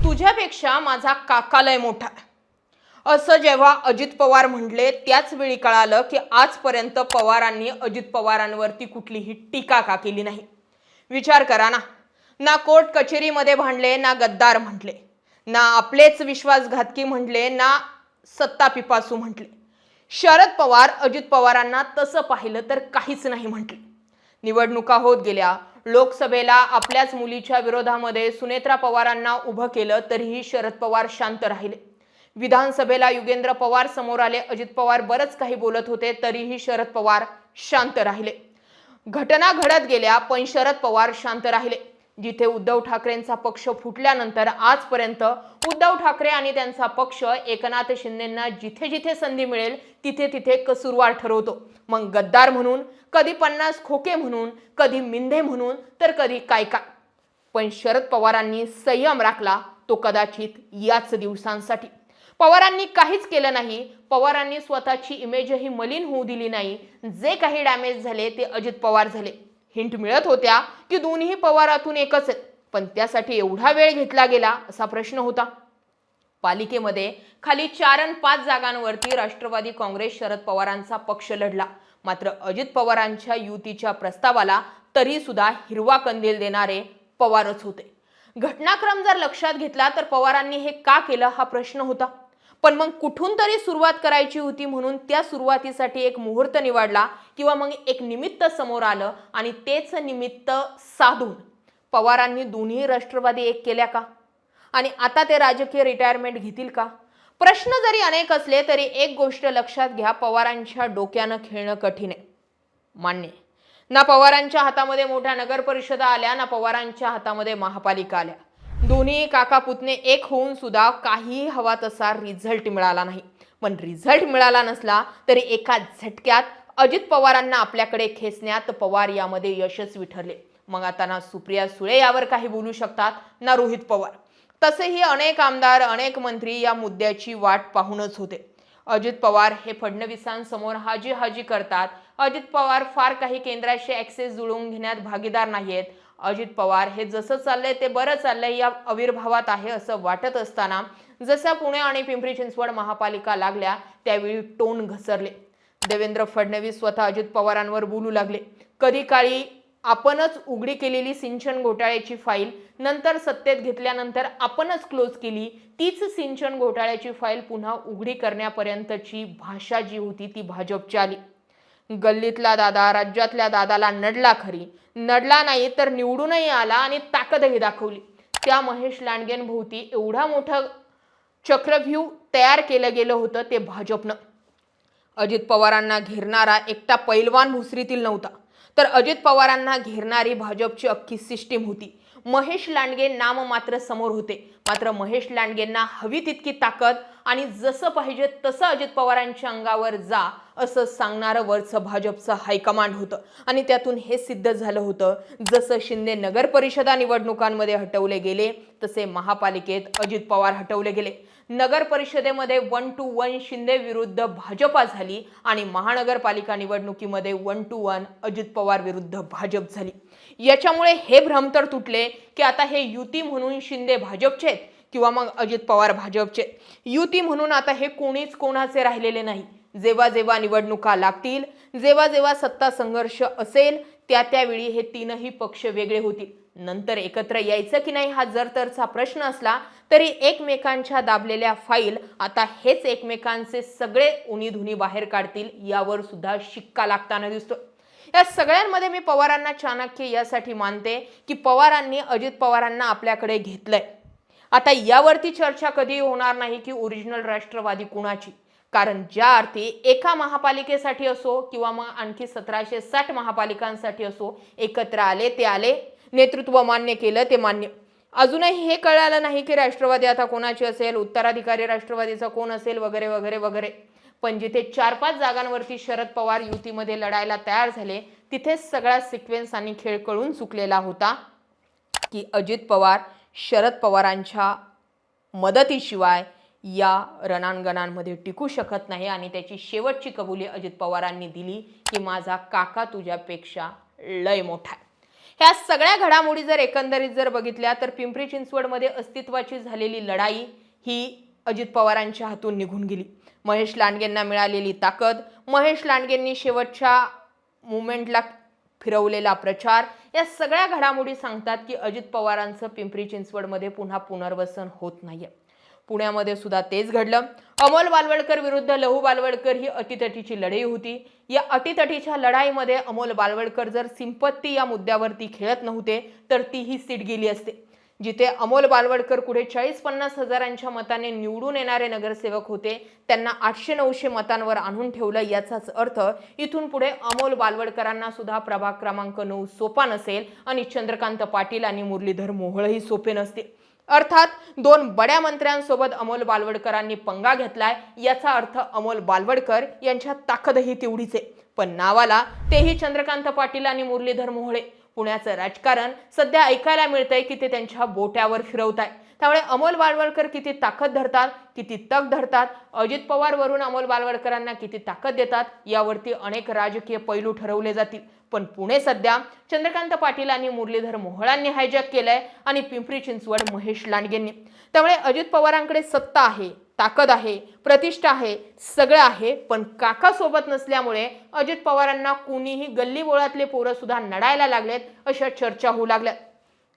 तुझ्यापेक्षा माझा काका लय मोठा आहे. असं जेव्हा अजित पवार म्हटले त्याच वेळी कळालं की आजपर्यंत पवारांनी अजित पवारांवरती कुठलीही टीका का केली नाही. विचार करा ना, ना कोर्ट कचेरीमध्ये भांडले, ना गद्दार म्हटले, ना आपलेच विश्वासघातकी म्हटले, ना सत्ता पिपासू म्हटले. शरद पवार अजित पवारांना तसं पाहिलं तर काहीच नाही म्हटले. निवडणुका होत गेल्या, लोकसभेला आपल्याच मुलीच्या विरोधामध्ये सुनेत्रा पवारांना उभं केलं तरीही शरद पवार शांत राहिले. विधानसभेला युगेंद्र पवार समोर आले, अजित पवार बरंच काही बोलत होते तरीही शरद पवार शांत राहिले. घटना घडत गेल्या पण शरद पवार शांत राहिले. जिथे उद्धव ठाकरेंचा पक्ष फुटल्यानंतर आजपर्यंत उद्धव ठाकरे आणि त्यांचा पक्ष एकनाथ शिंदेंना जिथे जिथे संधी मिळेल तिथे तिथे कसूरवार ठरवतो. मग गद्दार म्हणून, कधी 50 खोके म्हणून, कधी मिंधे म्हणून, तर कधी काय काय. पण शरद पवारांनी संयम राखला, तो कदाचित याच दिवसांसाठी. पवारांनी काहीच केलं नाही. पवारांनी स्वतःची इमेजही मलिन होऊ दिली नाही. जे काही डॅमेज झाले ते अजित पवार झाले. हिंट मिळत होत्या की दोन्ही पवारातून एकच आहेत, पण त्यासाठी एवढा वेळ घेतला गेला असा प्रश्न होता. पालिकेमध्ये खाली 4 अन 5 जागांवरती राष्ट्रवादी काँग्रेस शरद पवारांचा पक्ष लढला. मात्र अजित पवारांच्या युतीच्या प्रस्तावाला तरी सुद्धा हिरवा कंदील देणारे पवारच होते. घटनाक्रम जर लक्षात घेतला तर पवारांनी हे का केलं हा प्रश्न होता. पण मग कुठून तरी सुरुवात करायची होती म्हणून त्या सुरुवातीसाठी एक मुहूर्त निवडला किंवा मग एक निमित्त समोर आलं आणि तेच निमित्त साधून पवारांनी दोन्ही राष्ट्रवादी एक केल्या का? आणि आता ते राजकीय रिटायरमेंट घेतील का? प्रश्न जरी अनेक असले तरी एक गोष्ट लक्षात घ्या, पवारांच्या डोक्यानं खेळणं कठीण आहे. मान्य. ना पवारांच्या हातामध्ये मोठ्या नगर परिषदा आल्या, ना पवारांच्या हातामध्ये महापालिका आल्या. दोन्ही काका पुतणे एक होऊन सुद्धा काही हवा तसा रिझल्ट मिळाला नाही. पण रिझल्ट मिळाला नसला तरी एका झटक्यात अजित पवारांना आपल्याकडे खेचण्यात पवार यामध्ये यशस्वी ठरले. मग आता ना सुप्रिया सुळे यावर काही बोलू शकतात, ना रोहित पवार. तसेही अनेक आमदार, अनेक मंत्री या मुद्द्याची वाट पाहूनच होते. अजित पवार हे फडणवीसांसमोर हाजी हाजी करतात. अजित पवार फार काही केंद्राशी ॲक्सेस जुळवून घेण्यात भागीदार नाहीयेत. अजित पवार हे जसं चाललंय ते बरं चाललंय या आविर्भावात आहे असं वाटत असताना जसं पुणे आणि पिंपरी चिंचवड महापालिका लागल्या त्यावेळी टोन घसरले. देवेंद्र फडणवीस स्वतः अजित पवारांवर बोलू लागले. कधी काळी आपणच उघडी केलेली सिंचन घोटाळ्याची फाईल नंतर सत्तेत घेतल्यानंतर आपणच क्लोज केली, तीच सिंचन घोटाळ्याची फाईल पुन्हा उघडी करण्यापर्यंतची भाषा जी होती ती भाजपची आली. गल्लीतला दादा राज्यातल्या दादाला नडला, खरी नडला नाही तर निवडूनही आला आणि ताकदही दाखवली. त्या महेश लांडगेंभोवती एवढा मोठा चक्रव्यूह तयार केलं गेलं होतं ते भाजपनं. अजित पवारांना घेरणारा एकटा पैलवान भुसरीतील नव्हता, तर अजित पवारांना घेरणारी भाजपची अख्खी सिस्टीम होती. महेश लांडगे नाम मात्र समोर होते, मात्र महेश लांडगेंना हवी तितकी ताकद आणि जसं पाहिजे तसं अजित पवारांच्या अंगावर जा असं सांगणारं वरचं भाजपचं हायकमांड होतं. आणि त्यातून हे सिद्ध झालं होतं, जसं शिंदे नगर परिषदा निवडणुकांमध्ये हटवले गेले तसे महापालिकेत अजित पवार हटवले गेले. नगर परिषदेमध्ये 1 to 1 शिंदे विरुद्ध भाजपा झाली आणि महानगरपालिका निवडणुकीमध्ये 1 to 1 अजित पवार विरुद्ध भाजप झाली. याच्यामुळे हे भ्रम तर तुटले की आता हे युती म्हणून शिंदे भाजपचे किंवा मग अजित पवार भाजपचे. युती म्हणून आता हे कोणीच कोणाचे राहिलेले नाही. जेव्हा जेव्हा निवडणुका लागतील, जेव्हा जेव्हा सत्ता संघर्ष असेल, त्या त्यावेळी हे तीनही पक्ष वेगळे होतील. नंतर एकत्र यायचं की नाही हा जर तरचा प्रश्न असला तरी एकमेकांच्या दाबलेल्या फाईल आता हेच एकमेकांचे सगळे उणीधुनी बाहेर काढतील यावर सुद्धा शिक्का लागताना दिसतो. या सगळ्यांमध्ये मी पवारांना चाणक्य यासाठी मानते की पवारांनी अजित पवारांना आपल्याकडे घेतलंय. आता यावरती चर्चा कधी होणार नाही की ओरिजिनल राष्ट्रवादी कुणाची, कारण ज्या अर्थी एका महापालिकेसाठी असो किंवा मग आणखी 1760 महापालिकांसाठी असो एकत्र आले ते आले, नेतृत्व मान्य केलं ते मान्य. अजूनही हे कळालं नाही की राष्ट्रवादी आता कोणाची असेल, उत्तराधिकारी राष्ट्रवादीचा कोण असेल वगैरे वगैरे वगैरे. पण जिथे 4-5 जागांवरती शरद पवार युतीमध्ये लढायला तयार झाले तिथेच सगळा सिक्वेन्स आणि खेळ कळून चुकलेला होता की अजित पवार शरद पवारांच्या मदतीशिवाय या रणांगणांमध्ये टिकू शकत नाही. आणि त्याची शेवटची कबुली अजित पवारांनी दिली की माझा काका तुझ्यापेक्षा लय मोठा आहे. ह्या सगळ्या घडामोडी जर एकंदरीत जर बघितल्या तर पिंपरी चिंचवडमध्ये अस्तित्वाची झालेली लढाई ही अजित पवारांच्या हातून निघून गेली. महेश लांडगेंना मिळालेली ताकद, महेश लांडगेंनी शेवटच्या मुवमेंटला फिरवलेला प्रचार, या सगळ्या घडामोडी सांगतात की अजित पवारांचं पिंपरी चिंचवडमध्ये पुन्हा पुनर्वसन होत नाहीये. पुण्यामध्ये सुद्धा तेच घडलं. अमोल बालवडकर विरुद्ध लहू बालवडकर ही अटीतटीची लढाई होती. या अटीतटीच्या लढाईमध्ये अमोल बालवडकर जर सिंपत्ती या मुद्द्यावरती खेळत नव्हते तर ती ही सीट गेली असते. जिथे अमोल बालवडकर कुठे 40-50 हजारांच्या मताने निवडून येणारे नगरसेवक होते, त्यांना 800-900 मतांवर आणून ठेवलं. याचाच अर्थ इथून पुढे अमोल बालवडकरांना सुद्धा प्रभाग क्रमांक 9 सोपा नसेल आणि चंद्रकांत पाटील आणि मुरलीधर मोहोळही सोपे नसतील. अर्थात दोन बड्या मंत्र्यांसोबत अमोल बालवडकरांनी पंगा घेतलाय. याचा अर्थ अमोल बालवडकर यांच्या ताकदही तेवढीच आहे, पण नावाला तेही चंद्रकांत पाटील आणि मुरलीधर मोहोळे. पुण्याचं राजकारण सध्या ऐकायला मिळतंय की ते त्यांच्या बोट्यावर फिरवताय. त्यामुळे अमोल बालवडकर किती ताकद धरतात, किती तग धरतात, अजित पवार वरून अमोल बालवडकरांना किती ताकद देतात, यावरती अनेक राजकीय पैलू ठरवले जातील. पण पुणे सध्या चंद्रकांत पाटील आणि मुरलीधर मोहोळांनी हायजॅक केलंय आणि पिंपरी चिंचवड महेश लांडगेंनी. त्यामुळे अजित पवारांकडे सत्ता आहे, ताकद आहे, प्रतिष्ठा आहे, सगळं आहे, पण काका सोबत नसल्यामुळे अजित पवारांना कुणीही गल्ली बोळातले पोरं सुद्धा नडायला लागलेत, अशा चर्चा होऊ लागल्यात.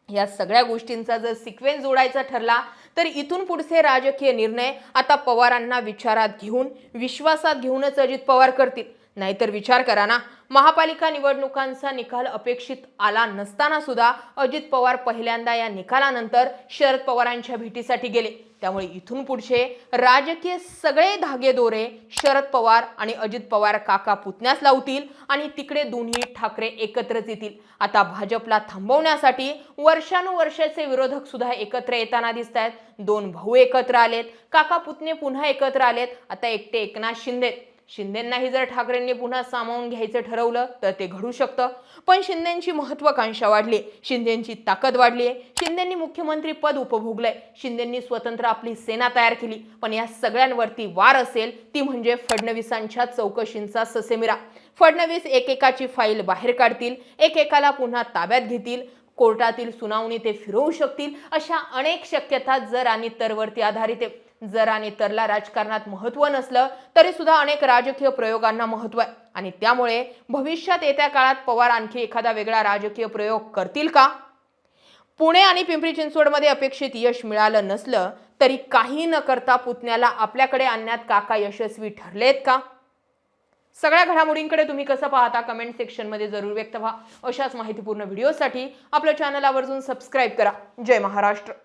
या सगळ्या गोष्टींचा जर सिक्वेन्स जोडायचा ठरला तर इथून पुढचे राजकीय निर्णय आता पवारांना विचारात घेऊन, विश्वासात घेऊनच अजित पवार करतील. नाहीतर विचार करा ना, महापालिका निवडणुकांचा निकाल अपेक्षित आला नसताना सुद्धा अजित पवार पहिल्यांदा या निकालानंतर शरद पवारांच्या भेटीसाठी गेले. त्यामुळे इथून पुढचे राजकीय सगळे धागेदोरे शरद पवार आणि अजित पवार काका पुतण्यास लावतील आणि तिकडे दोन्ही ठाकरे एकत्रच येतील. आता भाजपला थांबवण्यासाठी वर्षानुवर्षाचे विरोधक सुद्धा एकत्र येताना दिसत आहेत. दोन भाऊ एकत्र आलेत, काका पुतणे पुन्हा एकत्र आलेत. आता एकटे एकनाथ शिंदेंनाही जर ठाकरेंनी पुन्हा सामावून घ्यायचं ठरवलं तर ते घडू शकतं. पण शिंदेंची महत्वाकांक्षा वाढली, शिंदेंची ताकद वाढली, शिंदेंनी मुख्यमंत्री पद उपभोगलंय, शिंदेंनी स्वतंत्र आपली सेना तयार केली. पण या सगळ्यांवरती वार असेल ती म्हणजे फडणवीसांच्या चौकशींचा ससेमिरा. फडणवीस एकेकाची फाईल बाहेर काढतील, एकेकाला पुन्हा ताब्यात घेतील, कोर्टातील सुनावणी ते फिरवू शकतील. अशा अनेक शक्यता जर आणि तरवरती आधारित आहे. जर आणि तरला राजकारणात महत्त्व नसलं तरी सुद्धा अनेक राजकीय प्रयोगांना महत्त्व आहे आणि त्यामुळे भविष्यात येत्या काळात पवार आणखी एखादा वेगळा राजकीय प्रयोग करतील का? पुणे आणि पिंपरी चिंचवडमध्ये अपेक्षित यश मिळालं नसलं तरी काही न करता पुतण्याला आपल्याकडे आणण्यात काका यशस्वी ठरलेत का? सगळ्या घडामोडींकडे तुम्ही कसं पाहता कमेंट सेक्शनमध्ये जरूर व्यक्त व्हा. अशाच माहितीपूर्ण व्हिडिओसाठी आपल्या चॅनल आवर्जून सबस्क्राईब करा. जय महाराष्ट्र.